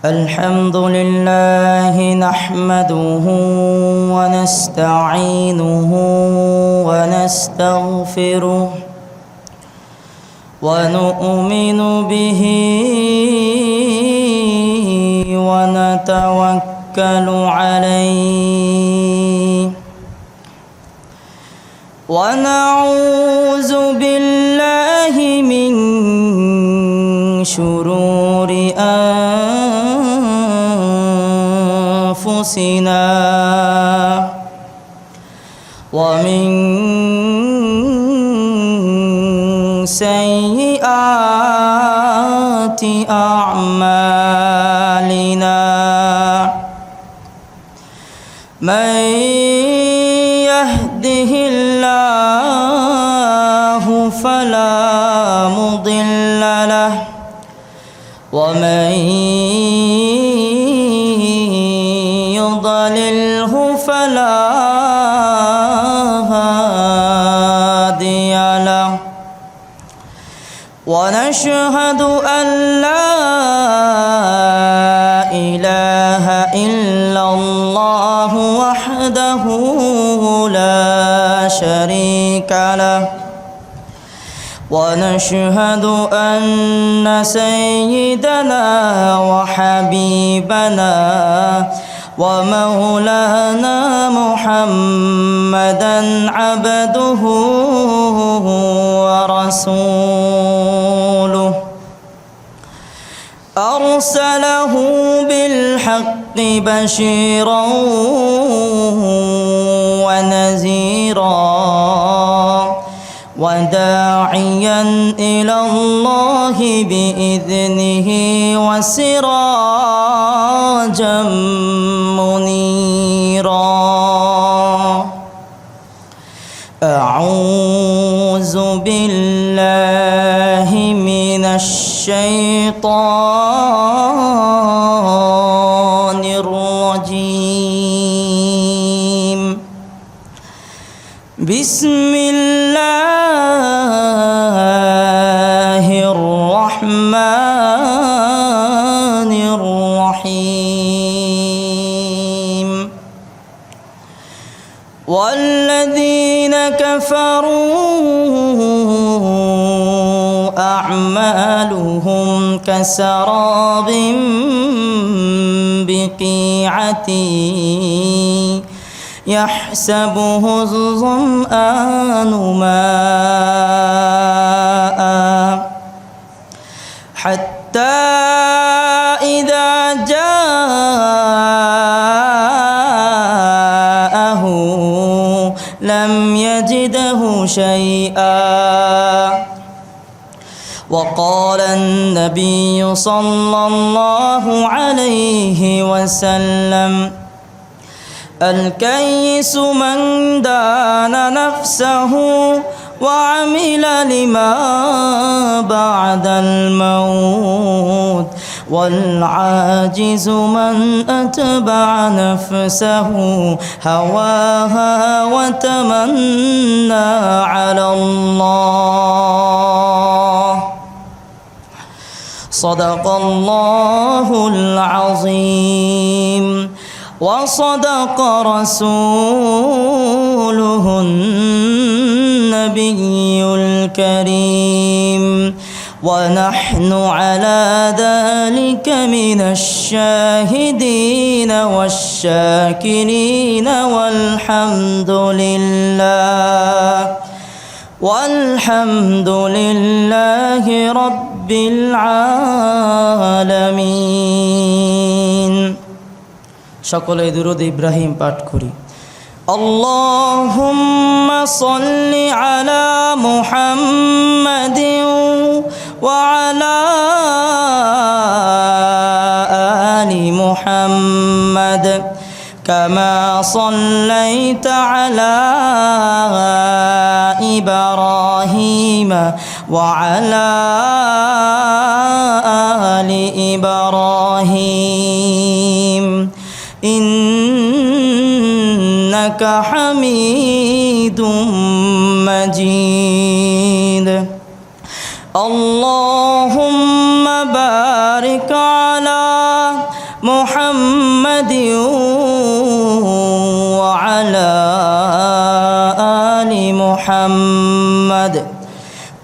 الحمد لله نحمده ونستعينه ونستغفره ونؤمن به ونتوكل عليه ونعوذ بالله من شرور أنفسنا ومن سيئات أعمالنا من يهده الله فلا مضل له ومن يضلله فلا هادي له ونشهد أن لا إله إلا الله وحده لا شريك له ونشهد أن سيدنا وحبيبنا ومولانا محمدا عبده ورسوله أرسله بالحق بشيرا ونذيرا وداعيا إلى الله بإذنه وسراجا منيرا أعوذ بالله من الشيطان الرجيم بسم الله الرحمن الرحيم والذين كفروا أعمالهم كسراب بقيعة يحسبه الظمآن ماء حتى إذا جاءه لم يجده شيئا وقال النبي صلى الله عليه وسلم الكيس من دان نفسه وعمل لما بعد الموت والعاجز من أتبع نفسه هواها وتمنى على الله صدق الله العظيم وصدق رسوله النبي الكريم ونحن على ذلك من الشاهدين والشاكرين والحمد لله رب العالمين সকলে দুরূদ ইব্রাহিম পাঠ করি আল্লাহুম্মা সাল্লি আলা মুহাম্মাদিন ওয়া আলা আলি মুহাম্মাদ কামা সাল্লাইতা আলা ইব্রাহিম ওয়া আলা আলি ইব্রাহিম إنك حميد مجيد اللهم بارك على محمد وعلى آل محمد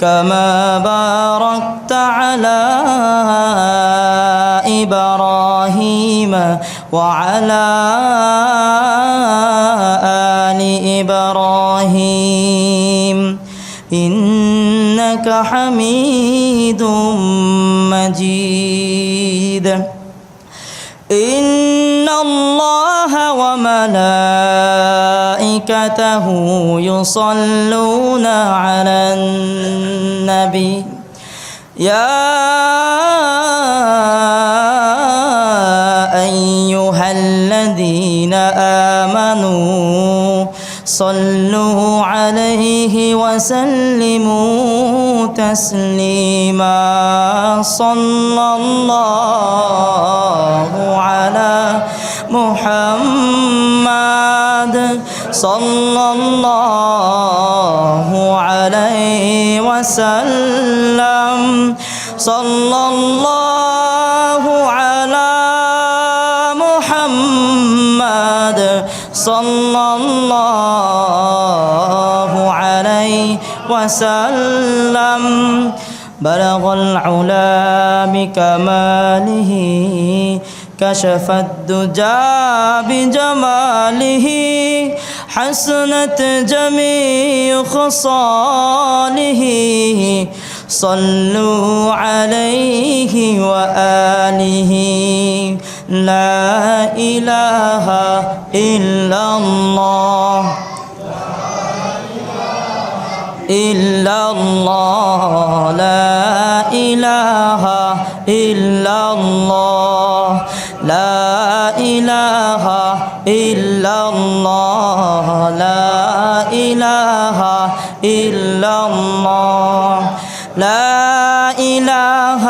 كما باركت على إبراهيم وعلى آل إبراهيم إنك حميد مجيد إن الله وملائكته يصلون على النبي يا أيها الذين آمنوا صلوا عليه وسلموا تسليما صلى الله على محمد صلى الله عليه وسلم صلى الله على محمد صلى الله عليه وسلم بلغ العلا بكماله كشف الدجى بجماله حسنت جميع خصاله صلوا عليه وآله لا إله إلا الله إلا الله لا إله إلا الله لا إله إلا الله لا إله إلا الله لا إله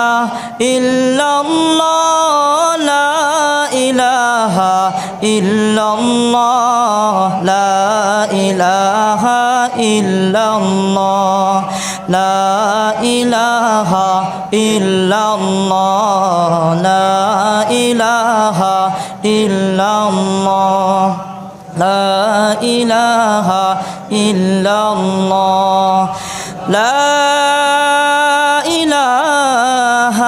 إلا الله لا إله إلا الله لا إله إلا الله لا إله إلا الله لا إله إلا الله لا إله إلا الله لا إله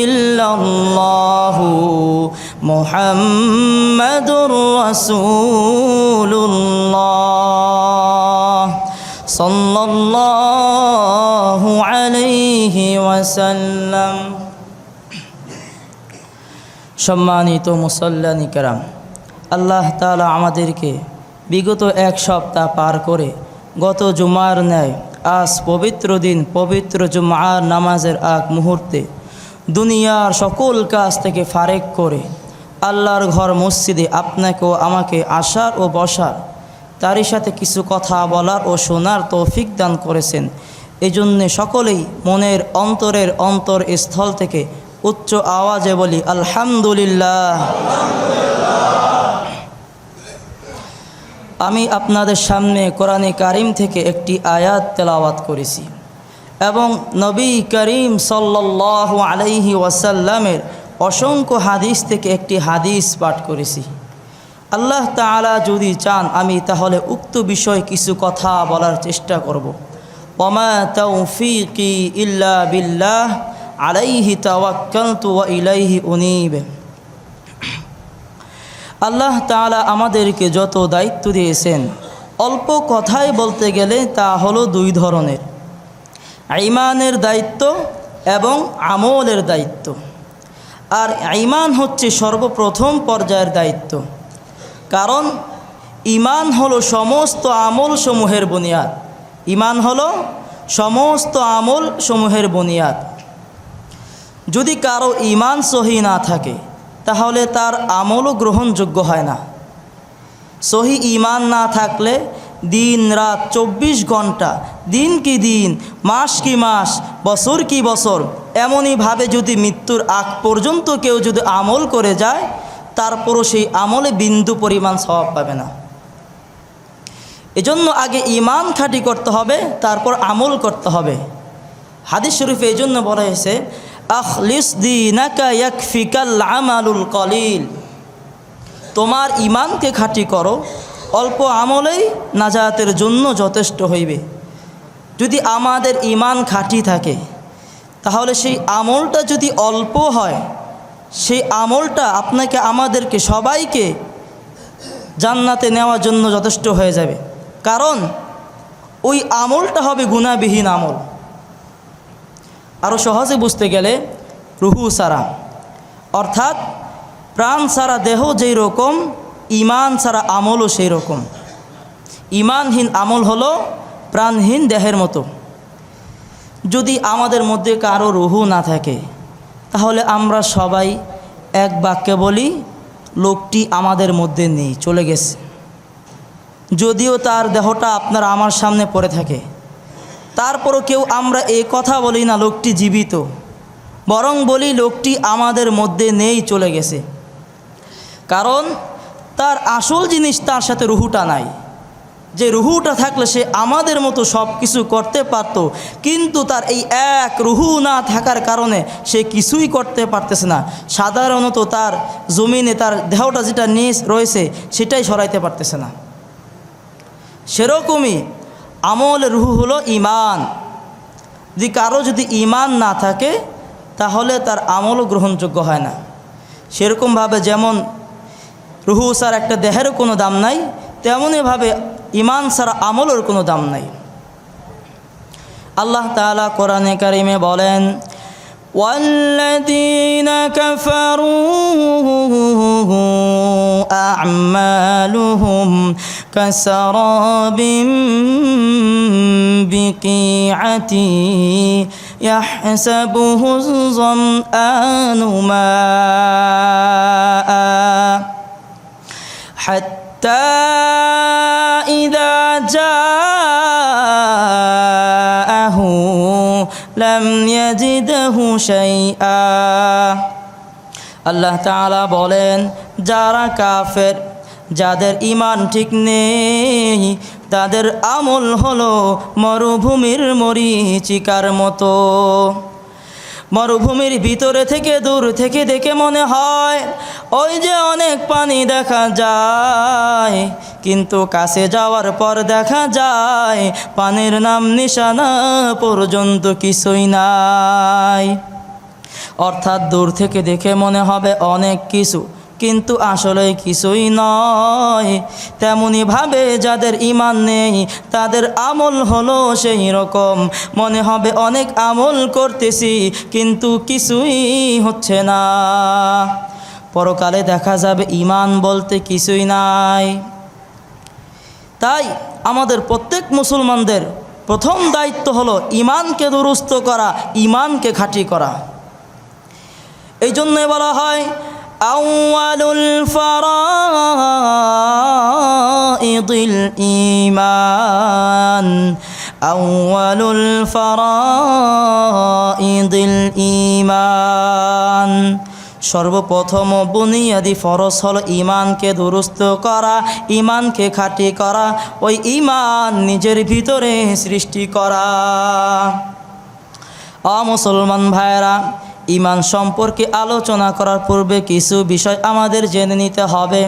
إلا الله محمد رسول الله صلى الله عليه وسلم সম্মানিত মুসল্লানি কেরাম, আল্লাহ তাআলা আমাদেরকে বিগত এক সপ্তাহ পার করে গত জুমার ন্যায় আজ পবিত্র দিন পবিত্র জুমার নামাজের আগ মুহূর্তে দুনিয়ার সকল কাজ থেকে ফারেক করে আল্লাহর ঘর মসজিদে আপনাকে ও আমাকে আসার ও বসার, তারই সাথে কিছু কথা বলার ও শোনার তৌফিক দান করেছেন। এজন্যে সকলেই মনের অন্তরের অন্তরস্থল থেকে উচ্চ আওয়াজে বলি আলহামদুলিল্লাহ। আমি আপনাদের সামনে কোরআনে কারিম থেকে একটি আয়াত তেলাওয়াত করেছি এবং নবী করিম সাল্লাল্লাহু আলাইহি ওয়াসাল্লামের অসংখ্য হাদিস থেকে একটি হাদিস পাঠ করেছি। আল্লাহ তাআলা যদি চান আমি তাহলে উক্ত বিষয়ে কিছু কথা বলার চেষ্টা করব। ওমা তাওফীকি ইল্লা বিল্লাহ আলাইহি তাওয়াক্কালতু ওয়া ইলাইহি উনীব। আল্লাহ তাআলা আমাদেরকে যত দায়িত্ব দিয়েছেন অল্প কথাই বলতে গেলে তা হলো দুই ধরনের, ঈমানের দায়িত্ব এবং আমলের দায়িত্ব। আর ঈমান হচ্ছে সর্বপ্রথম পর্যায়ের দায়িত্ব, কারণ ঈমান হলো সমস্ত আমল সমূহের বুনিয়াদ। ঈমান হলো সমস্ত আমল সমূহের বুনিয়াদ। যদি কারো ঈমান সহি না থাকে তাহলে তার আমলও গ্রহণযোগ্য হয় না। সহি ঈমান না থাকলে দিন রাত 24 ঘন্টা, দিন কি দিন, মাস কি মাস, বছর কি বছর, এমনইভাবে যদি মৃত্যুর আগ পর্যন্ত কেউ যদি আমল করে যায় তারপরও সেই আমলে বিন্দু পরিমাণ সওয়াব পাবে না। এজন্য আগে ঈমান খাঁটি করতে হবে, তারপর আমল করতে হবে। হাদিস শরীফে এই জন্য বলা হয়েছে আখলিস দীনাকা ইয়াকফিকাল আমালুল কলিল, তোমার ইমানকে খাঁটি করো, অল্প আমলেই নাজাতের জন্য যথেষ্ট হইবে। যদি আমাদের ইমান খাঁটি থাকে তাহলে সেই আমলটা যদি অল্প হয়, সেই আমলটা আপনাকে আমাদেরকে সবাইকে জান্নাতে নেওয়ার জন্য যথেষ্ট হয়ে যাবে। কারণ ওই আমলটা হবে গুনাহবিহীন আমল। আরও সহজে বুঝতে গেলে রুহু সারা, অর্থাৎ প্রাণ সারা দেহ যেই রকম, ইমান সারা আমলও সেই রকম। ইমানহীন আমল হলো প্রাণহীন দেহের মতো। যদি আমাদের মধ্যে কারো রুহু না থাকে তাহলে আমরা সবাই এক বাক্যে বলি লোকটি আমাদের মধ্যে নেই, চলে গেছে। যদিও তার দেহটা আপনার আমার সামনে পড়ে থাকে, তারপরও কেউ আমরা এই কথা বলি না লোকটি জীবিত, বরং বলি লোকটি আমাদের মধ্যে নেই, চলে গেছে। কারণ তার আসল জিনিস তার সাথে রুহুটা নাই। যে রুহুটা থাকলে সে আমাদের মতো সব কিছু করতে পারত, কিন্তু তার এই এক রুহু না থাকার কারণে সে কিছুই করতে পারতেছে না। সাধারণত তার জমিনে তার দেহটা যেটা নিয়ে রয়েছে সেটাই সরাইতে পারতেছে না। সেরকমই আমলের রুহু হলো ইমান। যদি কারো যদি ইমান না থাকে তাহলে তার আমলও গ্রহণযোগ্য হয় না। সেরকমভাবে যেমন রুহু ছাড়া একটা দেহেরও কোনো দাম নাই, তেমনইভাবে ইমান ছাড়া আমলের কোনো দাম নাই। আল্লাহ তাআলা কোরআনে কারিমে বলেন, ওয়াল্লাযীনা কাফারু আ'মালুহুম কাসারাবিন বিকিআতি ইয়াহসাবুহু যামআনু মাআ হাত্তা ইযা জাআহু লাম ইয়াজিদহু শাইআ। আল্লাহ তাআলা বলেন, যারা কাফের, যাদের ঈমান ঠিক নেই, তাদের আমল হলো মরুভূমির মরীচিকার মতো। মরুভূমির ভিতরে থেকে দূর থেকে দেখে মনে হয় ওই যে অনেক পানি দেখা যায়, কিন্তু কাছে যাওয়ার পর দেখা যায় পানির নাম নিশানা পর্যন্ত কিছুই নাই। অর্থাৎ দূর থেকে দেখে মনে হবে অনেক কিছু, কিন্তু আসলে কিছুই নয়। তেমনিভাবে যাদের ঈমান নেই তাদের আমল হলো সেই রকম, মনে হবে অনেক আমল করতেছি কিন্তু কিছুই হচ্ছে না। পরকালে দেখা যাবে ঈমান বলতে কিছুই নাই। তাই আমাদের প্রত্যেক মুসলমানদের প্রথম দায়িত্ব হলো ঈমানকে দুরুস্ত করা, ঈমানকে খাঁটি করা। এই জন্যই বলা হয় আউয়ালুল ফারাইদিল ঈমান, আউয়ালুল ফারাইদিল ঈমান। সর্বপ্রথম বুনিয়াদি ফরজ হলো ঈমানকে দুরুস্ত করা, ঈমানকে খাঁটি করা, ওই ঈমান নিজের ভিতরে সৃষ্টি করা। মুসলমান ভাইরা, ঈমান সম্পর্কে আলোচনা করার পূর্বে কিছু বিষয় আমাদের জেনে নিতে হবে।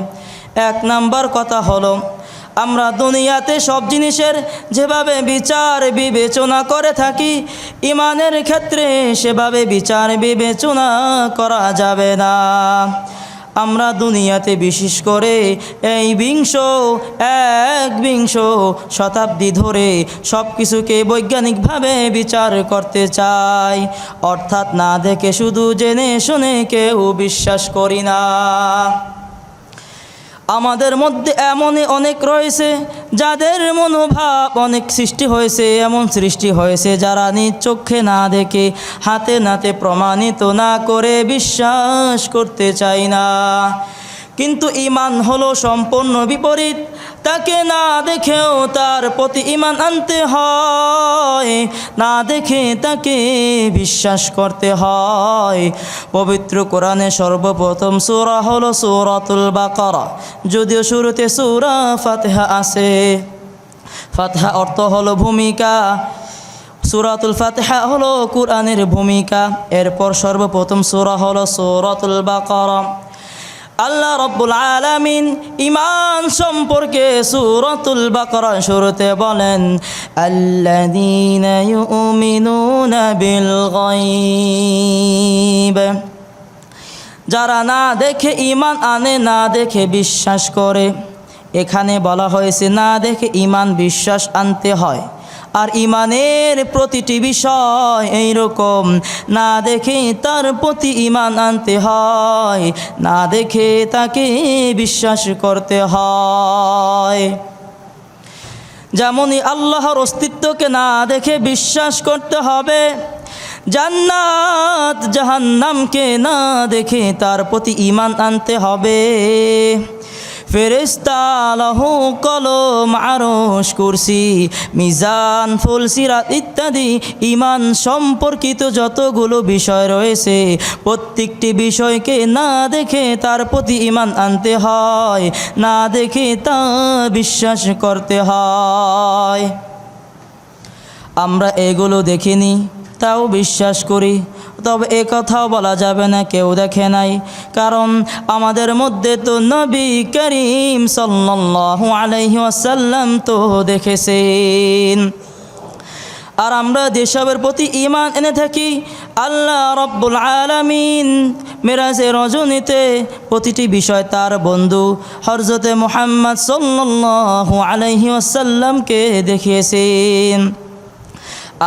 এক নাম্বার কথা হলো, আমরা দুনিয়াতে সব জিনিসের যেভাবে বিচার বিবেচনা করে থাকি, ঈমানের ক্ষেত্রে সেভাবে বিচার বিবেচনা করা যাবে না। আমরা দুনিয়াতে বিশেষ করে এই একবিংশ শতাব্দী ধরে সব কিছুকে বৈজ্ঞানিকভাবে বিচার করতে চাই, অর্থাৎ না দেখে শুধু জেনে শুনে কেউ বিশ্বাস করি না। আমাদের মধ্যে এমনই অনেক রয়েছে যাদের মনোভাব অনেক সৃষ্টি হয়েছে, এমন সৃষ্টি হয়েছে যারা নিজ চোখে না দেখে, হাতে নাতে প্রমাণিত না করে বিশ্বাস করতে চায় না। কিন্তু ঈমান হলো সম্পূর্ণ বিপরীত। তাকে না দেখেও তার প্রতি ঈমান আনতে হয়, না দেখে তাকে বিশ্বাস করতে হয়। পবিত্র কোরআনে সর্বপ্রথম সূরা হলো সূরাতুল বাকারা, যদিও শুরুতে সূরা ফাতিহা আছে। ফাতিহা অর্থ হলো ভূমিকা। সূরাতুল ফাতিহা হলো কুরআনের ভূমিকা। এরপর সর্বপ্রথম সূরা হলো সূরাতুল বাকারা। আল্লাহ রাব্বুল আলামিন ঈমান সম্পর্কে সূরাতুল বাকারা শুরুতে বলেন, আল্লাযীনা ইউমিনুনা বিল গায়ব, যারা না দেখে ঈমান আনে, না দেখে বিশ্বাস করে। এখানে বলা হয়েছে না দেখে ঈমান বিশ্বাস আনতে হয়। আর ঈমানের প্রতিটি বিষয় এই রকম, না দেখে তার প্রতি ঈমান আনতে হয়, না দেখে তাকে বিশ্বাস করতে হয়। যেমনই আল্লাহর অস্তিত্বকে না দেখে বিশ্বাস করতে হবে, জান্নাত জাহান্নামকে না দেখে তার প্রতি ঈমান আনতে হবে। ফেরেশতা, লৌহ কলম, আরশ, কুরসি, মিজান, ফুল সিরাত ইত্যাদি ঈমান সম্পর্কিত যতগুলো বিষয় রয়েছে, প্রত্যেকটি বিষয়কে না দেখে তার প্রতি ঈমান আনতে হয়, না দেখে তা বিশ্বাস করতে হয়। আমরা এগুলো দেখিনি, তাও বিশ্বাস করি, তবে এ কথাও বলা যাবে না কেউ দেখে নাই, কারণ আমাদের মধ্যে তো নবী করিম সাল্লাল্লাহু আলাইহি ওয়াসাল্লাম তো দেখেছেন। আর আমরা যেসবের প্রতি ঈমান এনে থাকি, আল্লাহ রাব্বুল আলামিন মেরাজের রজনীতে প্রতিটি বিষয় তার বন্ধু হযরতে মুহাম্মদ সাল্লাল্লাহু আলাইহি ওয়াসাল্লামকে দেখিয়েছেন।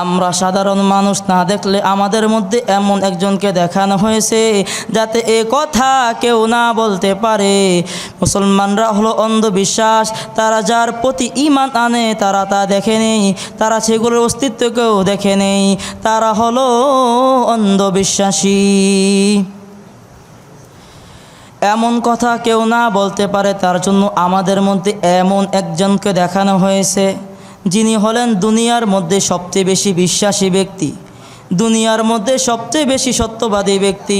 আমরা সাধারণ মানুষ না দেখলে আমাদের মধ্যে এমন একজনকে দেখানো হয়েছে যাতে এ কথা কেউ না বলতে পারে। মুসলমানরা হলো অন্ধবিশ্বাস, তারা যার প্রতি ঈমান আনে তারা তা দেখে নেই, তারা সেগুলোর অস্তিত্বকেও দেখে নেই, তারা হলো অন্ধবিশ্বাসী। এমন কথা কেউ না বলতে পারে, তার জন্য আমাদের মধ্যে এমন একজনকে দেখানো হয়েছে যিনি হলেন দুনিয়ার মধ্যে সবচেয়ে বেশি বিশ্বাসী ব্যক্তি, দুনিয়ার মধ্যে সবচেয়ে বেশি সত্যবাদী ব্যক্তি।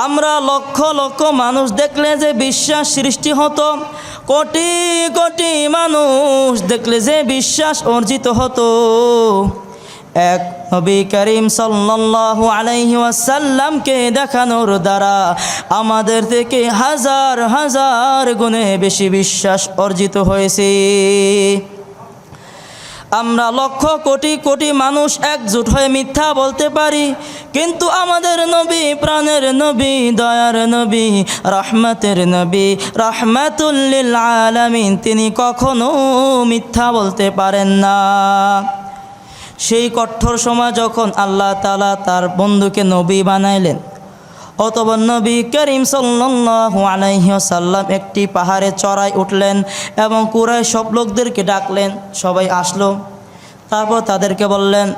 আমরা লক্ষ লক্ষ মানুষ দেখলে যে বিশ্বাস সৃষ্টি হতো, কোটি কোটি মানুষ দেখলে যে বিশ্বাস অর্জিত হতো, এক নবী করিম সাল্লাল্লাহু আলাইহি ওয়াসাল্লামকে দেখানোর দ্বারা আমাদের থেকে হাজার হাজার গুণে বেশি বিশ্বাস অর্জিত হয়েছে। আমরা লক্ষ কোটি কোটি মানুষ একজোট হয়ে মিথ্যা বলতে পারি, কিন্তু আমাদের নবী, প্রাণের নবী, দয়ার নবী, রহমতের নবী, রহমাতুল লিল আলামিন, তিনি কখনো মিথ্যা বলতে পারেন না। সেই কঠোর সময় যখন আল্লাহ তাআলা তার বন্ধুকে নবী বানাইলেন, অতঃপর নবী করিম সাল্লাল্লাহু আলাইহি ওয়াসাল্লাম একটি পাহাড়ে চড়াই উঠলেন এবং কুরাইশ সব লোকদেরকে ডাকলেন। সবাই আসলো। তারপর তাদেরকে বললেন,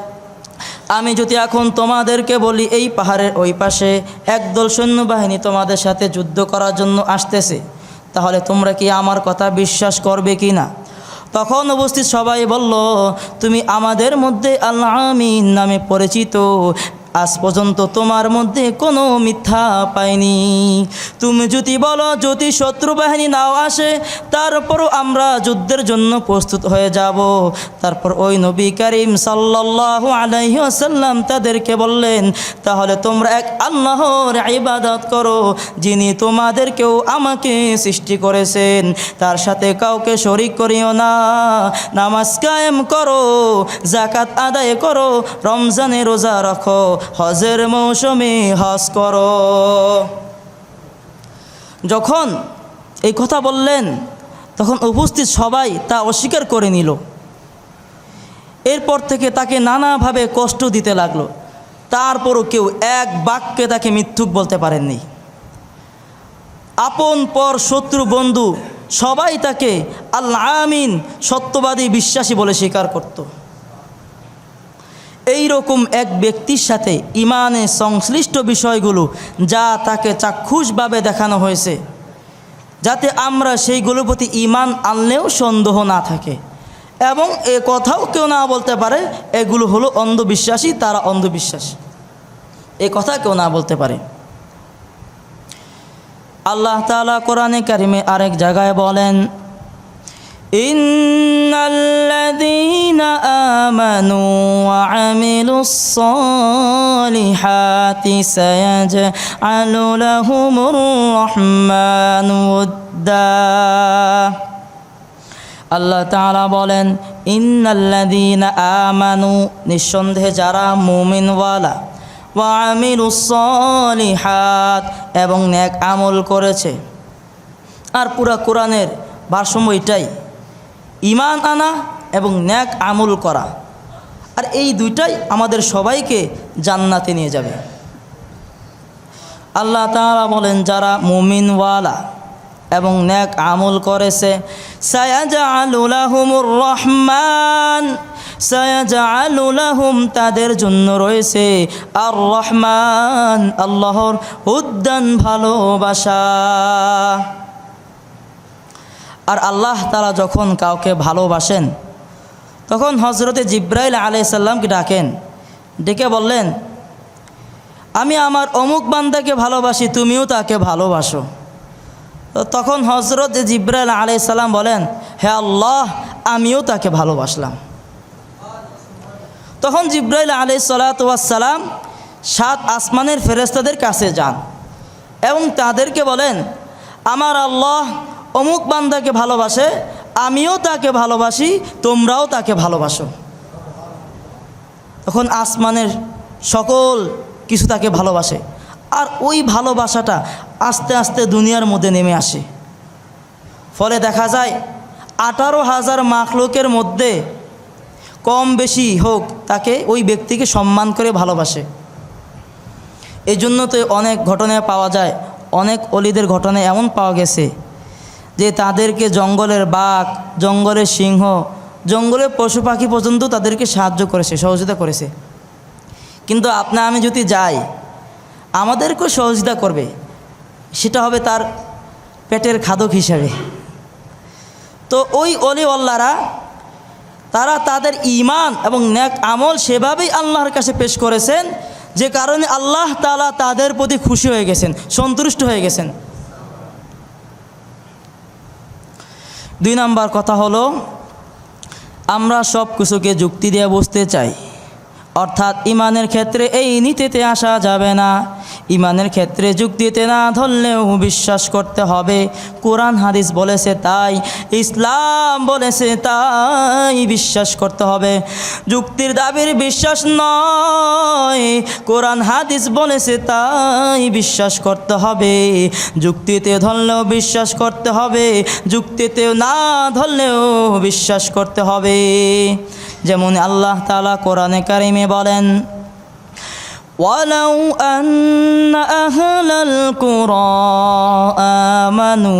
আমি যদি এখন তোমাদেরকে বলি এই পাহাড়ের ওই পাশে একদল সৈন্যবাহিনী তোমাদের সাথে যুদ্ধ করার জন্য আসতেছে, তাহলে তোমরা কি আমার কথা বিশ্বাস করবে কি না? তখন উপস্থিত সবাই বলল, তুমি আমাদের মধ্যে আল আমিন নামে পরিচিত, আজ পর্যন্ত তোমার মধ্যে কোনো মিথ্যা পাইনি। তুমি যদি বলো যদি শত্রু বাহিনী নাও আসে তারপরও আমরা যুদ্ধের জন্য প্রস্তুত হয়ে যাব। তারপর ওই নবী করিম সাল্লাল্লাহু আলাইহি ওয়াসাল্লাম তাদেরকে বললেন, তাহলে তোমরা এক আল্লাহর ইবাদত করো যিনি তোমাদেরকেও আমাকে সৃষ্টি করেছেন, তার সাথে কাউকে শরীক করিও না। নামাজ কায়েম করো, যাকাত আদায় করো, রমজানে রোজা রাখো, হজের মৌসুমে হজ করো। যখন এই কথা বললেন তখন উপস্থিত সবাই তা অস্বীকার করে নিল। এরপর থেকে তাকে নানাভাবে কষ্ট দিতে লাগলো, তারপরও কেউ এক বাক্যে তাকে মিথ্যুক বলতে পারেননি। আপন পর শত্রু বন্ধু সবাই তাকে আল আমিন, সত্যবাদী বিশ্বাসী বলে স্বীকার করত। এই রকম এক ব্যক্তির সাথে ইমানে সংশ্লিষ্ট বিষয়গুলো যা তাকে চাক্ষুষভাবে দেখানো হয়েছে, যাতে আমরা সেইগুলোর প্রতি ঈমান আনলেও সন্দেহ না থাকে এবং এ কথাও কেউ না বলতে পারে এগুলো হলো অন্ধবিশ্বাসী, তারা অন্ধবিশ্বাসী, এ কথা কেউ না বলতে পারে। আল্লাহ তাআলা কোরআনে কারিমে আরেক জায়গায় বলেন, ইন্নাল্লাযীনা আমানু ওয়া আমিলুস সালিহাতি সায়াজআলু লাহুমুর রাহমানু উদ্দা। আল্লাহ তাআলা বলেন, ইন্নাল্লাযীনা আমানু, নিঃসন্দেহে যারা মুমিনওয়ালা, ওয়া আমিলুস সালিহাত, এবং নেক আমল করেছে। আর পুরা কোরআনের ভারসাম্য এটাই, ঈমান আনা এবং নেক আমল করা। আর এই দুইটাই আমাদের সবাইকে জান্নাতে নিয়ে যাবে। আল্লাহ তাআলা বলেন, যারা মুমিনওয়ালা এবং নেক আমল করেছে, সায়াজআলু লাহুমুর রহমান, সায়াজআলু লাহুম, তাদের জন্য রয়েছে আর রহমান, আল্লাহর উদ্যান, ভালোবাসা। আর আল্লাহ তাআলা যখন কাউকে ভালোবাসেন তখন হযরতে জিবরাইল আলাইহিস সালামকে ডাকেন, ডেকে বললেন, আমি আমার অমুক বান্দাকে ভালোবাসি, তুমিও তাকে ভালোবাসো। তখন হযরত জিবরাইল আলাইহিস সালাম বলেন, হে আল্লাহ, আমিও তাকে ভালোবাসলাম। তখন জিবরাইল আলাইহিস সালাম 7 আসমানের ফেরেশতাদের কাছে যান এবং তাদেরকে বলেন, আমার আল্লাহ অমুক বান্দাকে ভালোবাসে, আমিও তাকে ভালোবাসি, তোমরাও তাকে ভালোবাসো। তখন আসমানের সকল কিছু তাকে ভালোবাসে। আর ওই ভালোবাসাটা আস্তে আস্তে দুনিয়ার মধ্যে নেমে আসে। ফলে দেখা যায় 18,000 মাখলুকের মধ্যে কম বেশি হোক তাকে, ওই ব্যক্তিকে সম্মান করে ভালোবাসে। এই জন্য তো অনেক ঘটনায় পাওয়া যায়, অনেক অলিদের ঘটনায় এমন পাওয়া গেছে যে তাদেরকে জঙ্গলের বাঘ, জঙ্গলের সিংহ, জঙ্গলের পশু পাখি পর্যন্ত তাদেরকে সাহায্য করেছে, সহযোগিতা করেছে। কিন্তু আপনি আমি যদি যাই, আমাদেরকেও সহযোগিতা করবে, সেটা হবে তার পেটের খাদক হিসাবে। তো ওই অলিওয়াল্লারা তারা তাদের ঈমান এবং নেক আমল সেভাবেই আল্লাহর কাছে পেশ করেছেন, যে কারণে আল্লাহ তাআলা তাদের প্রতি খুশি হয়ে গেছেন, সন্তুষ্ট হয়ে গেছেন। 2 নম্বর কথা হলো, আমরা সব কিছুকে যুক্তি দিয়ে বুঝতে চাই। অর্থাৎ ইমানের ক্ষেত্রে এই নীতিতে আসা যাবে না। ইমানের ক্ষেত্রে যুক্তিতে না ধরলেও বিশ্বাস করতে হবে। কোরআন হাদিস বলেছে তাই, ইসলাম বলেছে তাই বিশ্বাস করতে হবে। যুক্তির দাবির বিশ্বাস নয়, কোরআন হাদিস বলেছে তাই বিশ্বাস করতে হবে। যুক্তিতে ধরলেও বিশ্বাস করতে হবে, যুক্তিতে না ধরলেও বিশ্বাস করতে হবে। যেমন আল্লাহ তাআলা কোরআনে কারিমে বলেন, ওয়ালাউ আন্না আহলাল কুরা আমানু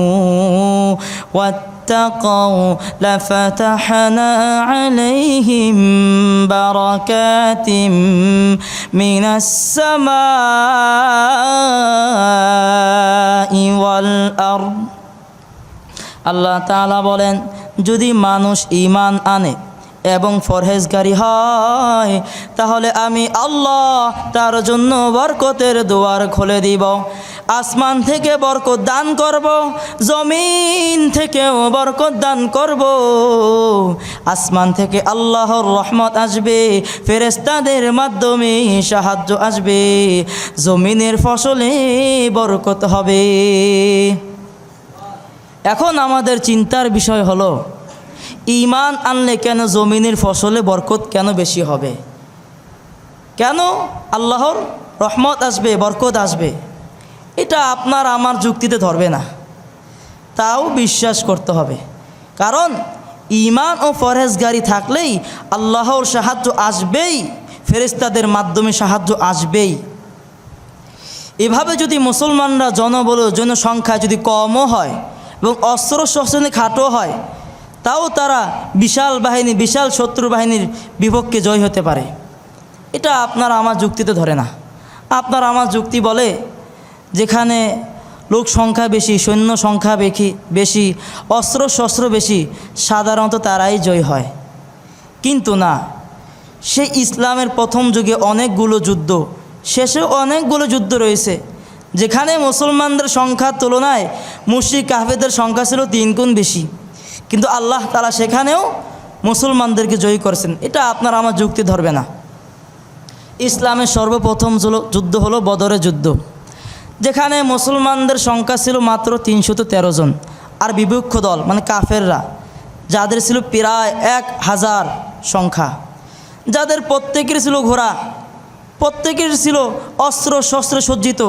ওয়াত্তাকাউ লাফাতাহনা আলাইহিম বারাকাতিম মিনাস সামাই ওয়াল আরদ। আল্লাহ তাআলা বলেন, যদি মানুষ ঈমান আনে এবং ফরহেজগারি হয়, তাহলে আমি আল্লাহ তার জন্য বরকতের দুয়ার খুলে দিব। আসমান থেকে বরকত দান করব, জমিন থেকেও বরকত দান করব। আসমান থেকে আল্লাহর রহমত আসবে, ফেরেশতাদের মাধ্যমে সাহায্য আসবে, জমিনের ফসলে বরকত হবে। এখন আমাদের চিন্তার বিষয় হলো, ঈমান আনলে কেন জমিনের ফসলে বরকত কেন বেশি হবে? কেন আল্লাহর রহমত আসবে, বরকত আসবে? এটা আপনার আমার যুক্তিতে ধরবে না, তাও বিশ্বাস করতে হবে। কারণ ঈমান ও ফরহেজগারি থাকলেই আল্লাহর সাহায্য আসবেই, ফেরেশতাদের মাধ্যমে সাহায্য আসবেই। এভাবে যদি মুসলমানরা জনসংখ্যা যদি কমও হয় এবং অস্ত্র শস্ত্রে খাটো হয়, তাও তারা বিশাল বাহিনী, বিশাল শত্রু বাহিনীর বিপক্ষে জয় হতে পারে। এটা আপনার আমার যুক্তিতে ধরে না। আপনার আমার যুক্তি বলে, যেখানে লোক সংখ্যা বেশি, সৈন্য সংখ্যা বেশি, অস্ত্র শস্ত্র বেশি, সাধারণত তারাই জয় হয়। কিন্তু না, সেই ইসলামের প্রথম যুগে অনেকগুলো যুদ্ধ, শেষেও অনেকগুলো যুদ্ধ রয়েছে, যেখানে মুসলমানদের সংখ্যার তুলনায় মুশরিক কাফেরদের সংখ্যা ছিল 3 গুণ বেশি। কিন্তু আল্লাহ তাআলা সেখানেও মুসলমানদেরকে জয়ী করেছেন। এটা আপনার আমার যুক্তি ধরবে না। ইসলামের সর্বপ্রথম যুদ্ধ হলো বদরের যুদ্ধ, যেখানে মুসলমানদের সংখ্যা ছিল মাত্র 313 জন, আর বিপক্ষ দল মানে কাফেররা যাদের ছিল প্রায় 1000 সংখ্যা, যাদের প্রত্যেকের ছিল ঘোড়া, প্রত্যেকের ছিল অস্ত্র শস্ত্রে সজ্জিত,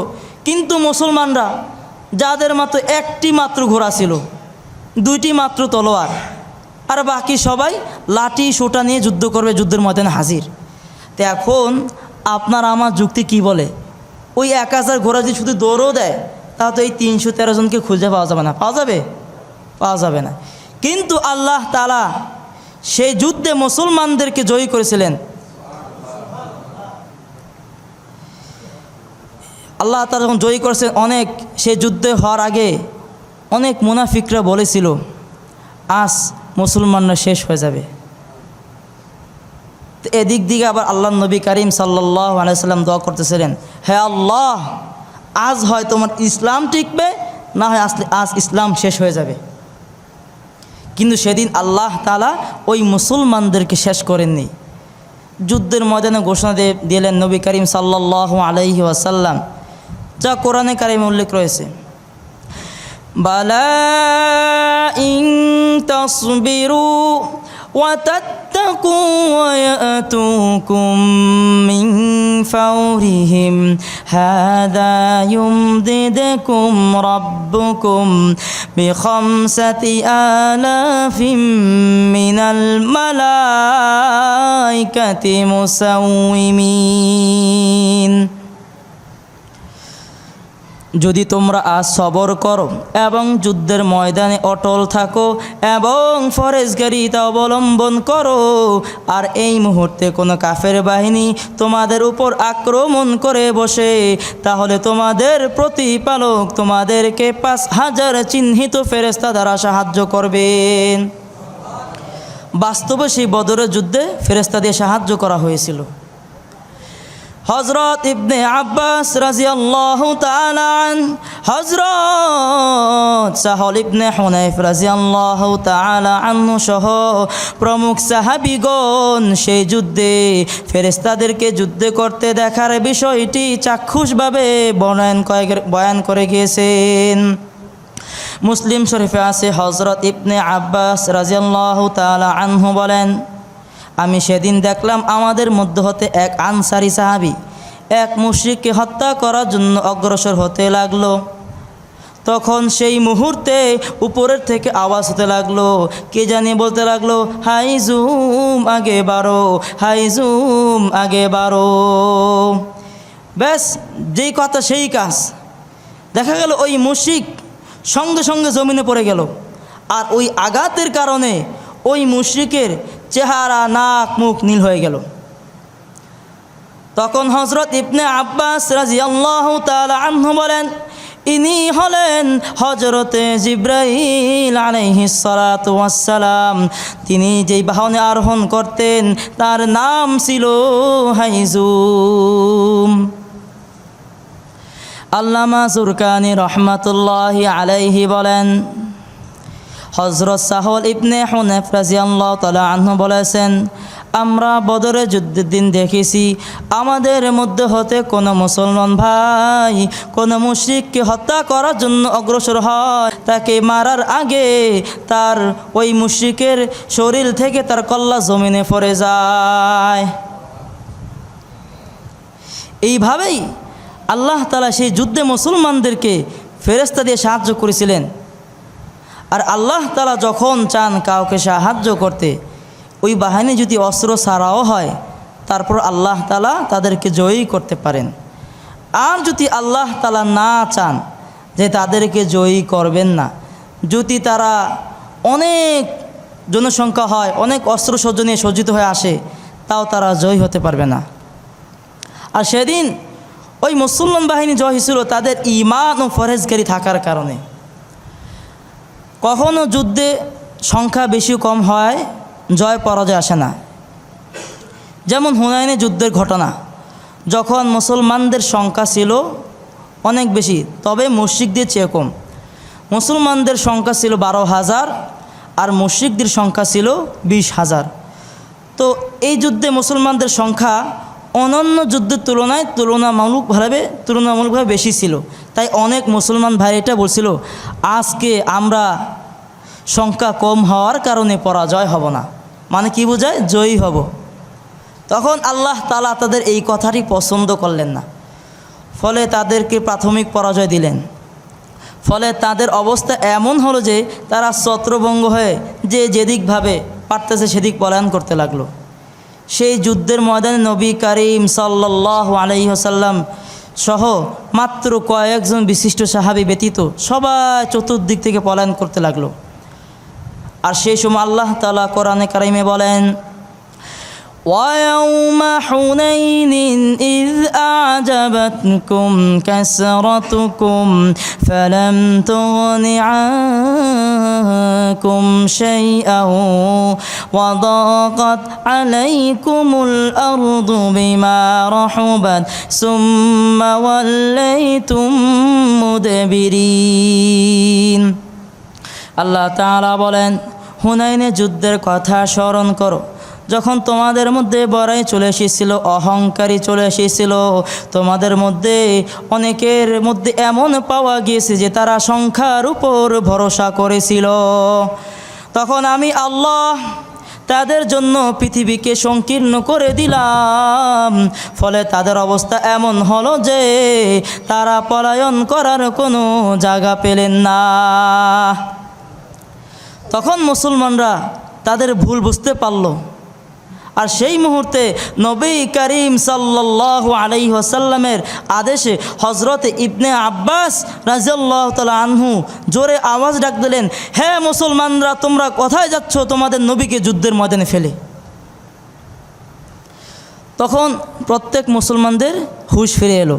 কিন্তু মুসলমানরা যাদের মাত্র একটি মাত্র ঘোড়া ছিল, 2টি মাত্র তলোয়ার, আর বাকি সবাই লাঠি সোটা নিয়ে যুদ্ধ করবে, যুদ্ধের ময়দানে হাজির। তো এখন আপনার আমার যুক্তি কি বলে? ওই 1000 ঘোড়া যদি শুধু দৌড়ও দেয়, তা তো এই 313 জনকে খুঁজে পাওয়া যাবে না। পাওয়া যাবে? পাওয়া যাবে না। কিন্তু আল্লাহ তাআলা সেই যুদ্ধে মুসলমানদেরকে জয়ী করেছিলেন। আল্লাহ তাআলা যখন জয়ী করেছেন, অনেক সেই যুদ্ধে হওয়ার আগে অনেক মুনাফিকরা বলেছিল আজ মুসলমানরা শেষ হয়ে যাবে। তো এদিক দিকে আবার আল্লাহ নবী করিম সাল্লাল্লাহু আলাইহি সাল্লাম দোয়া করতেছিলেন, হে আল্লাহ, আজ হয় তোমার ইসলাম টিকবে, না হয় আজ ইসলাম শেষ হয়ে যাবে। কিন্তু সেদিন আল্লাহ তাআলা ওই মুসলমানদেরকে শেষ করেননি। যুদ্ধের ময়দানে ঘোষণা দিলেন নবী করিম সাল্লাল্লাহু আলাইহি ওয়াসাল্লাম, যা কোরআনে কারিমে উল্লেখ রয়েছে, বালা ইন তাসবিরু ওয়া তাত্তাকু ওয়া ইয়াতুকুম মিন ফাওরিহিম হাদা ইউমদিদকুম রাব্বুকুম বিখামসাতি আলাফিম মিনাল মালাইকাতি মুসাউমিমিন। যদি তোমরা আজ সবর করো এবং যুদ্ধের ময়দানে অটল থাকো এবং ফরেজগারিতা অবলম্বন করো, আর এই মুহূর্তে কোনো কাফের বাহিনী তোমাদের উপর আক্রমণ করে বসে, তাহলে তোমাদের প্রতিপালক তোমাদেরকে 5000 চিহ্নিত ফেরেশতা দ্বারা সাহায্য করবেন। বাস্তবে সেই বদরের যুদ্ধে ফেরেশতা দিয়ে সাহায্য করা হয়েছিল। হযরত ইবনে আব্বাস রাদিয়াল্লাহু তাআলা আনহু, হযরত সাহল ইবনে হুনাইফ রাদিয়াল্লাহু তাআলা আনহু সহ প্রমুখ সাহাবীগণ সেই যুদ্ধে ফেরেশতাদেরকে যুদ্ধে করতে দেখার বিষয়টি চাক্ষুষভাবে বয়ান করে গিয়েছেন। মুসলিম শরীফে আছে, হযরত ইবনে আব্বাস রাদিয়াল্লাহু তাআলা আনহু বলেন, আমি সেদিন দেখলাম আমাদের মধ্য হতে এক আনসারী সাহাবী এক মুশরিককে হত্যা করার জন্য অগ্রসর হতে লাগলো। তখন সেই মুহূর্তে উপরের থেকে আওয়াজ হতে লাগলো, কে জানি বলতে লাগলো, হাই জুম আগে বাড়ো, হাই জুম আগে বাড়ো। ব্যাস যেই কথা সেই কাজ। দেখা গেল ওই মুশরিক সঙ্গে সঙ্গে জমিনে পড়ে গেল, আর ওই আঘাতের কারণে ওই মুশরিকের চেহারা, নাক, মুখ নীল হয়ে গেল। তখন হযরত ইবনে আব্বাস রাদিয়াল্লাহু তাআলা আনহু বলেন, ইনি হলেন হযরতে জিবরাইল আলাইহিস সালাতু ওয়াস সালাম। তিনি যেই বাহনে আরোহণ করতেন তার নাম ছিল হাইজুম। আল্লামা জুরকানি রহমাতুল্লাহি আলাইহি বলেন, হযরত সাহল ইবনে হুনাইফ রাদিয়াল্লাহু তাআলা আনহু বলেছেন, আমরা বদরের যুদ্ধের দিন দেখেছি আমাদের মধ্যে হতে কোনো মুসলমান ভাই কোনো মুশরিককে হত্যা করার জন্য অগ্রসর হয়, তাকে মারার আগে তার ওই মুশরিকের শরীর থেকে তার কল্লা জমিনে পড়ে যায়। এইভাবেই আল্লাহ তাআলা সেই যুদ্ধে মুসলমানদেরকে ফেরেশতা দিয়ে সাহায্য করেছিলেন। আর আল্লাহ তাআলা যখন চান কাউকে সাহায্য করতে, ওই বাহিনী যদি অস্ত্র ছাড়াও হয়, তারপর আল্লাহ তাআলা তাদেরকে জয়ী করতে পারেন। আর যদি আল্লাহ তাআলা না চান যে তাদেরকে জয়ী করবেন না, যদি তারা অনেক জনসংখ্যা হয়, অনেক অস্ত্রসজ্জ নিয়ে সজ্জিত হয়ে আসে, তাও তারা জয়ী হতে পারবে না। আর সেদিন ওই মুসলমান বাহিনী জয় হয়েছিল তাদের ঈমান ও ফরজগারি থাকার কারণে। কখনো যুদ্ধে সংখ্যা বেশি কম হয়, জয় পরাজয় আসে না। যেমন হুনাইনের যুদ্ধের ঘটনা, যখন মুসলমানদের সংখ্যা ছিল অনেক বেশি, তবে মুশরিকদের চেয়ে কম। মুসলমানদের সংখ্যা ছিল 12,000 আর মুশরিকদের সংখ্যা ছিল 20,000। তো এই যুদ্ধে মুসলমানদের সংখ্যা অন্যান্য যুদ্ধের তুলনায় তুলনামূলকভাবে বেশি ছিল। তাই অনেক মুসলমান ভাই এটা বলছিল, আজকে আমরা সংখ্যা কম হওয়ার কারণে পরাজয় হব না, মানে কি বোঝায়, জয়ী হব। তখন আল্লাহ তাআলা তাদের এই কথাটি পছন্দ করলেন না, ফলে তাদেরকে প্রাথমিক পরাজয় দিলেন। ফলে তাদের অবস্থা এমন হলো যে তারা ছত্রভঙ্গ হয়ে যেদিকভাবে পারতেছে সেদিক পলায়ন করতে লাগলো। সেই যুদ্ধের ময়দানে নবী করিম সাল্লাল্লাহু আলাইহি ওয়াসাল্লাম সহ মাত্র কয়েকজন বিশিষ্ট সাহাবী ব্যতীত সবাই চতুর্দিক থেকে পলায়ন করতে লাগলো। আর সেই সময় আল্লাহ তাআলা কোরআনে কারিমে বলেন, وَيَوْمَ حُنَيْنٍ إِذْ أَعْجَبَتْكُمْ كَثْرَتُكُمْ فَلَمْ تُغْنِ عَنكُمْ شَيْئًا وَضَاقَتْ عَلَيْكُمُ الْأَرْضُ بِمَا رَحُبَتْ ثُمَّ وَلَّيْتُمْ مُدْبِرِينَ। আল্লাহ তাআলা বলেন, হুনাইনের যুদ্ধের কথা স্মরণ করো, যখন তোমাদের মধ্যে বড়াই চলে এসেছিল, অহংকারী চলে এসেছিল, তোমাদের মধ্যে অনেকের মধ্যে এমন পাওয়া গিয়েছে যে তারা সংখ্যার উপর ভরসা করেছিল। তখন আমি আল্লাহ তাদের জন্য পৃথিবীকে সংকীর্ণ করে দিলাম, ফলে তাদের অবস্থা এমন হলো যে তারা পলায়ন করার কোনো জায়গা পেলেন না। তখন মুসলমানরা তাদের ভুল বুঝতে পারল, আর সেই মুহূর্তে নবী করিম সাল্লাল্লাহু আলাইহি ওয়াসাল্লামের আদেশে হযরত ইবনে আব্বাস রাদিয়াল্লাহু তাআলা আনহু জোরে আওয়াজ ডাক দিলেন, হে মুসলমানরা, তোমরা কোথায় যাচ্ছ তোমাদের নবীকে যুদ্ধের ময়দানে ফেলে? তখন প্রত্যেক মুসলমানদের হুঁশ ফিরে এলো,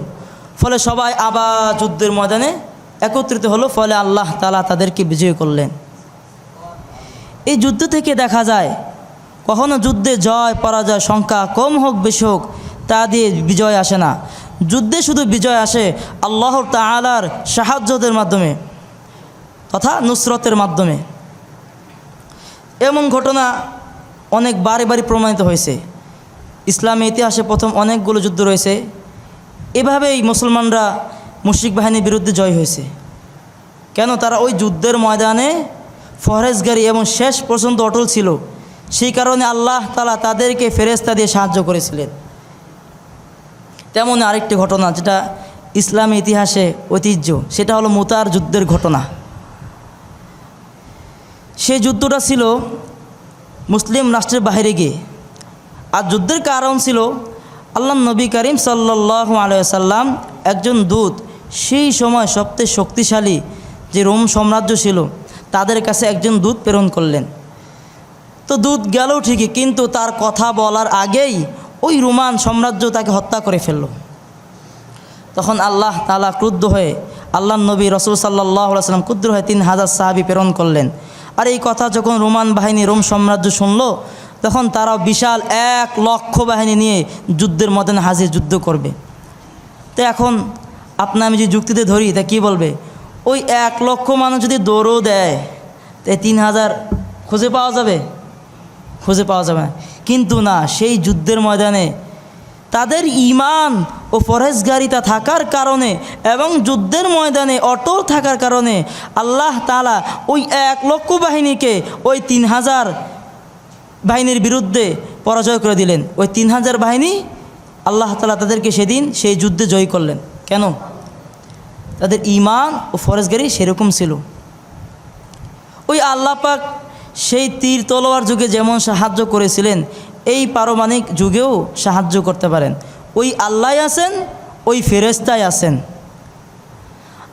ফলে সবাই আবার যুদ্ধের ময়দানে একত্রিত হলো। ফলে আল্লাহ তাআলা তাদেরকে বিজয় করলেন। এই যুদ্ধ থেকে দেখা যায় কখনো যুদ্ধে জয় পরাজয় সংখ্যা কম হোক বেশি হোক তা দিয়ে বিজয় আসে না। যুদ্ধে শুধু বিজয় আসে আল্লাহ তাআলার সাহায্যের মাধ্যমে তথা নুসরতের মাধ্যমে। এমন ঘটনা অনেক বারে প্রমাণিত হয়েছে। ইসলামী ইতিহাসে প্রথম অনেকগুলো যুদ্ধ রয়েছে। এভাবেই মুসলমানরা মুশরিক বাহিনীর বিরুদ্ধে জয় হয়েছে। কেন? তারা ওই যুদ্ধের ময়দানে ফরেজগারি এবং শেষ পর্যন্ত অটল ছিল। সেই কারণে আল্লাহ তাআলা তাদেরকে ফেরেশতা দিয়ে সাহায্য করেছিলেন। তেমন আরেকটি ঘটনা যেটা ইসলামী ইতিহাসে ঐতিহ্য, সেটা হলো মুতার যুদ্ধের ঘটনা। সেই যুদ্ধটা ছিল মুসলিম রাষ্ট্রের বাইরে গিয়ে, আর যুদ্ধের কারণ ছিল আল্লাহ নবী করিম সাল্লাল্লাহু আলাইহি ওয়াসাল্লাম একজন দূত সেই সময় সবচেয়ে শক্তিশালী যে রোম সাম্রাজ্য ছিল তাদের কাছে একজন দূত প্রেরণ করলেন। তো দূত গেল ঠিকই, কিন্তু তার কথা বলার আগেই ওই রোমান সাম্রাজ্য তাকে হত্যা করে ফেলল। তখন আল্লাহ তাআলা ক্রুদ্ধ হয়ে আল্লাহ নবী রাসূল সাল্লাল্লাহু আলাইহি ওয়াসাল্লাম ক্রুদ্ধ হয়ে 3000 সাহাবী প্রেরণ করলেন। আর এই কথা যখন রোমান বাহিনী রোম সাম্রাজ্য শুনল, তখন তারা বিশাল 1,00,000 বাহিনী নিয়ে যুদ্ধের ময়দানে হাজির, যুদ্ধ করবে। তো এখন আমি যে যুক্তিতে ধরি তা কী বলবে, ওই 1,00,000 মানুষ যদি দৌড়ও দেয় তো 3000 খুঁজে পাওয়া যাবে? খুঁজে পাওয়া যাবে না। কিন্তু না, সেই যুদ্ধের ময়দানে তাদের ঈমান ও পরহেজগারিতা থাকার কারণে এবং যুদ্ধের ময়দানে অটল থাকার কারণে আল্লাহ তাআলা ওই 1,00,000 বাহিনীকে ওই 3000 বাহিনীর বিরুদ্ধে পরাজয় করে দিলেন। ওই 3000 বাহিনী আল্লাহ তাআলা তাদেরকে সেদিন সেই যুদ্ধে জয় করলেন। কেন? তাদের ঈমান ও পরহেজগারি সেরকম ছিল। ওই আল্লাহ পাক সেই তীর তলোয়ার যুগে যেমন সাহায্য করেছিলেন, এই পারমাণবিক যুগেও সাহায্য করতে পারেন। ওই আল্লাহ আছেন, ওই ফেরেশতাই আছেন।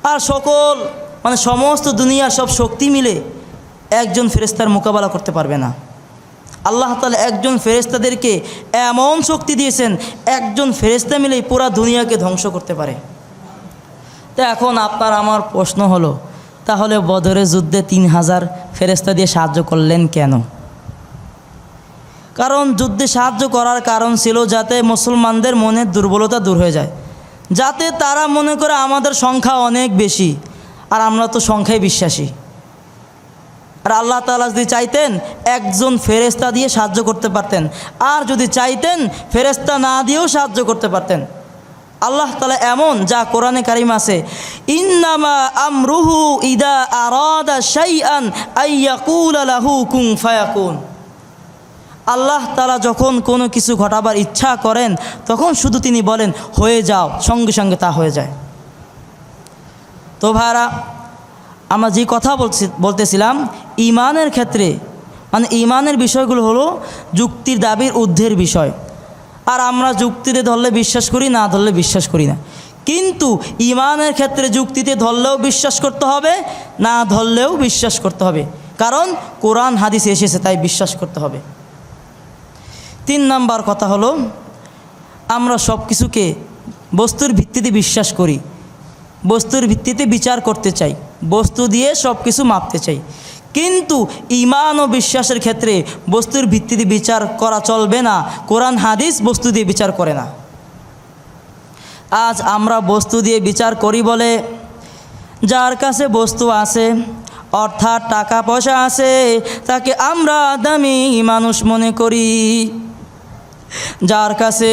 আর সমস্ত দুনিয়ার সব শক্তি মিলে একজন ফেরেশতার মোকাবেলা করতে পারবে না। আল্লাহ তাআলা একজন ফেরেশতাদেরকে এমন শক্তি দিয়েছেন, একজন ফেরেশতা মিলেই পুরা দুনিয়াকে ধ্বংস করতে পারে। তো এখন আপনার আমার প্রশ্ন হলো, তাহলে বদরের যুদ্ধে 3000 ফেরেশতা দিয়ে সাহায্য করলেন কেন? কারণ যুদ্ধে সাহায্য করার কারণ ছিল যাতে মুসলমানদের মনের দুর্বলতা দূর হয়ে যায়, যাতে তারা মনে করে আমাদের সংখ্যা অনেক বেশি আর আমরা তো সংখ্যায় বিশ্বাসী। আর আল্লাহ তাআলা যদি চাইতেন একজন ফেরেশতা দিয়ে সাহায্য করতে পারতেন, আর যদি চাইতেন ফেরেশতা না দিয়েও সাহায্য করতে পারতেন। আল্লাহ তাআলা এমন, যা কোরআনে কারিম আছে, ইন্নামা আমরুহু ইদা আরাদা শাইআন আইয়াকুলা লাহু কুন ফায়াকুন। আল্লাহ তাআলা যখন কোনো কিছু ঘটাবার ইচ্ছা করেন তখন শুধু তিনি বলেন হয়ে যাও, সঙ্গে সঙ্গে তা হয়ে যায়। তো ভাইরা, আমরা যে কথা বলতেছিলাম ঈমানের ক্ষেত্রে, মানে ঈমানের বিষয়গুলো হলো যুক্তির দাবির ঊর্ধ্বের বিষয়। আর আমরা যুক্তিতে ধরলে বিশ্বাস করি, না ধরলে বিশ্বাস করি না। কিন্তু ঈমানের ক্ষেত্রে যুক্তিতে ধরলেও বিশ্বাস করতে হবে, না ধরলেও বিশ্বাস করতে হবে, কারণ কোরআন হাদিসে এসেছে, তাই বিশ্বাস করতে হবে। 3 নাম্বার কথা হলো, আমরা সব কিছুকে বস্তুর ভিত্তিতে বিশ্বাস করি, বস্তুর ভিত্তিতে বিচার করতে চাই, বস্তু দিয়ে সব কিছু মাপতে চাই। কিন্তু ঈমান ও বিশ্বাসের ক্ষেত্রে বস্তুর ভিত্তিতে বিচার করা চলবে না। কোরআন হাদিস বস্তু দিয়ে বিচার করে না। আজ আমরা বস্তু দিয়ে বিচার করি বলে যার কাছে বস্তু আছে, অর্থাৎ টাকা পয়সা আছে, তাকে আমরা দামি মানুষ মনে করি। যার কাছে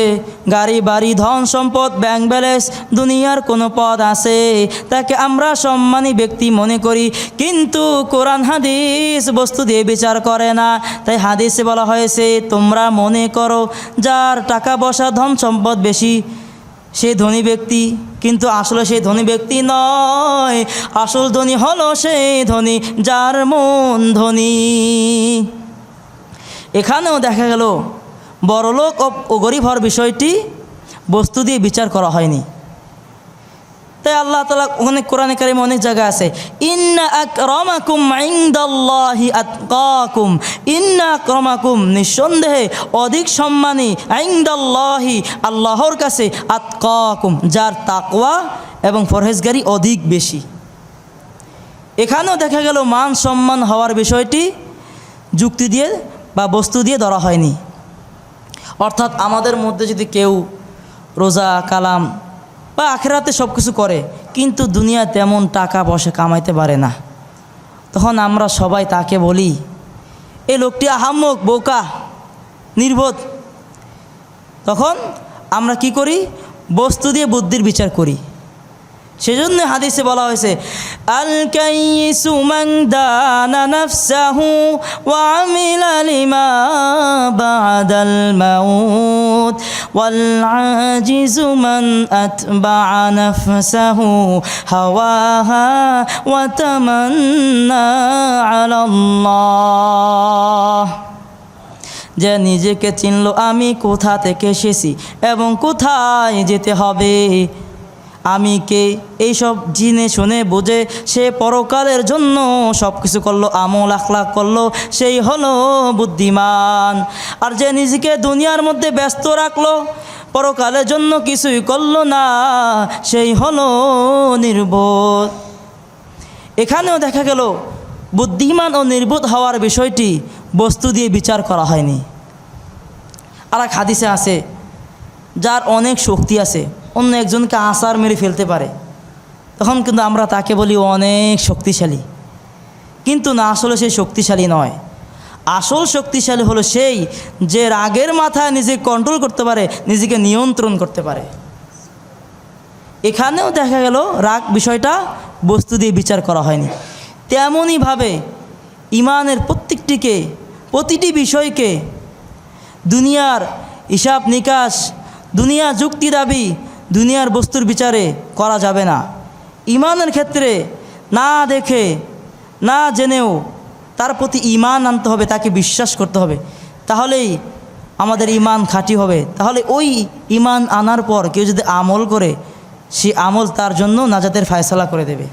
গাড়ি বাড়ি ধন সম্পদ ব্যাংক ব্যালেন্স দুনিয়ার কোনো পদ আছে, তাকে আমরা সম্মানী ব্যক্তি মনে করি। কিন্তু কোরআন হাদিস বস্তু দিয়ে বিচার করে না। তাই হাদিসে বলা হয়েছে, তোমরা মনে করো যার টাকা পয়সা ধন সম্পদ বেশি সে ধনী ব্যক্তি, কিন্তু আসলে সেই ধনী ব্যক্তি নয়। আসল ধনী হলো সেই ধনী যার মন ধনী। এখানেও দেখা গেল বড়লোক ও গরিব হওয়ার বিষয়টি বস্তু দিয়ে বিচার করা হয়নি। তাই আল্লাহ তাআলা ওখানে কোরআনে কারিমে অনেক জায়গা আছে, ইন্না আকরামাকুম ইনদাল্লাহি আতকাকুম। ইন্না আকরামাকুম, নিঃসন্দেহে অধিক সম্মানী, ইনদাল্লাহি, আল্লাহর কাছে, আতকাকুম, যার তাকওয়া এবং পরহেজগারি অধিক বেশি। এখানেও দেখা গেল মান সম্মান হওয়ার বিষয়টি যুক্তি দিয়ে বা বস্তু দিয়ে ধরা হয়নি। অর্থাৎ আমাদের মধ্যে যদি কেউ রোজা কালাম বা আখিরাতে সব কিছু করে, কিন্তু দুনিয়া তেমন টাকা পয়সা কামাইতে পারে না, তখন আমরা সবাই তাকে বলি এই লোকটি আহাম্মক, বোকা, নির্বোধ। তখন আমরা কি করি? বস্তু দিয়ে বুদ্ধির বিচার করি। সেজন্য হাদিসে বলা হয়েছে, আল কাইয়িসু মান দানা নাফসাহু ওয়া আমিলা লিমা বাদাল মাউত ওয়াল আজিজু মান আতবা'a নাফসাহু হাওয়াহা ওয়া তামান্না আলাল্লাহ। যে নিজেকে চিনল আমি কোথা থেকে এসেছি এবং কোথায় যেতে হবে, আমি কে, এইসব জিনে শুনে বুঝে সে পরকালের জন্য সব কিছু করলো, আমল আখলাক করলো, সেই হলো বুদ্ধিমান। আর যে নিজেকে দুনিয়ার মধ্যে ব্যস্ত রাখলো, পরকালের জন্য কিছুই করলো না, সেই হলো নির্বোধ। এখানেও দেখা গেল বুদ্ধিমান ও নির্বোধ হওয়ার বিষয়টি বস্তু দিয়ে বিচার করা হয়নি। আর এক হাদিসে আছে, যার অনেক শক্তি আছে, অন্য একজনকে আছাড় মেরে ফেলতে পারে, তখন কিন্তু আমরা তাকে বলি অনেক শক্তিশালী। কিন্তু না, আসলে সে শক্তিশালী নয়। আসল শক্তিশালী হলো সেই যে রাগের মাথায় নিজেকে কন্ট্রোল করতে পারে, নিজেকে নিয়ন্ত্রণ করতে পারে। এখানেও দেখা গেল রাগ বিষয়টা বস্তু দিয়ে বিচার করা হয়নি। তেমনইভাবে ঈমানের প্রতিটি বিষয়কে দুনিয়ার হিসাব নিকাশ, দুনিয়া যুক্তি দাবি, দুনিয়ার বস্তুর বিচারে করা যাবে না। ঈমানের ক্ষেত্রে না দেখে না জেনেও তার প্রতি ঈমান আনতে হবে, তাকে বিশ্বাস করতে হবে, তাহলেই আমাদের ঈমান খাঁটি হবে। তাহলে ওই ঈমান আনার পর কেউ যদি আমল করে, সেই আমল তার জন্য নাজাতের ফায়সালা করে দেবে।